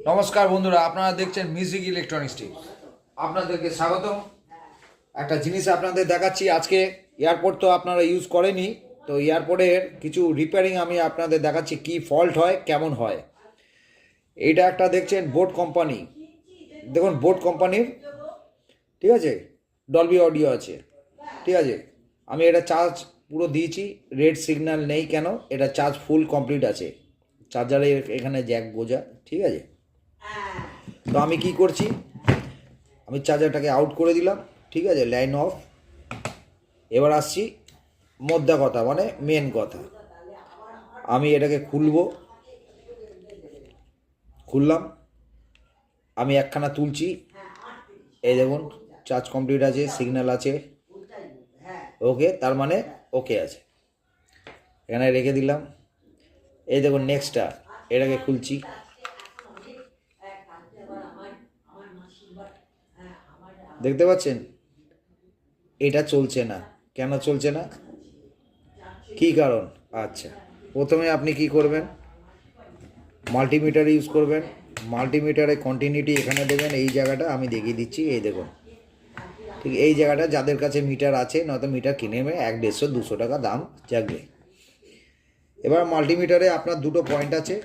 নমস্কার বন্ধুরা, আপনারা দেখছেন মিউজিক ইলেকট্রনিক্স টিপস। আপনাদেরকে স্বাগতম। একটা জিনিস আপনাদের দেখাচ্ছি। আজকে এয়ারপোর্ট তো আপনারা ইউজ করেনি, তো এয়ারপোর্টের কিছু রিপেয়ারিং আমি আপনাদের দেখাচ্ছি, কি ফল্ট হয়, কেমন হয়। এইটা একটা দেখছেন বোট কোম্পানি, দেখুন বোট কোম্পানির, ঠিক আছে, ডলবি অডিও আছে, ঠিক আছে। আমি এটা চার্জ পুরো দিয়েছি, রেড সিগন্যাল নেই কেন, এটা চার্জ ফুল কমপ্লিট আছে, চার্জারে এখানে জ্যাক গোজা, ঠিক আছে। তো আমি কি করছি, আমি চার্জারটাকে আউট করে দিলাম, ঠিক আছে, লাইন অফ। এবার আসছি মোদ্দা কথা, মানে মেন কথা। আমি এটাকে খুললাম, আমি একখানা তুলছি, এই দেখুন চার্জ কমপ্লিট আছে, সিগন্যাল আছে, ওকে, তার মানে ওকে আছে। এখানে রেখে দিলাম। এই দেখুন নেক্সটটা, এটাকে খুলছি, দেখতে পাচ্ছেন এটা চলছে না। কেন চলছে না, কী কারণ? আচ্ছা, প্রথমে আপনি কি করবেন, মাল্টিমিটার ইউজ করবেন। মাল্টিমিটারে কন্টিনিউটি এখানে দেবেন, এই জায়গাটা আমি দেখিয়ে দিচ্ছি, এই দেখুন, ঠিক এই জায়গাটা। যাদের কাছে মিটার আছে, নয়তো মিটার কিনে নেবে, 100, 150, 200 টাকা দাম যাবে। এবার মাল্টিমিটারে আপনার দুটো পয়েন্ট আছে,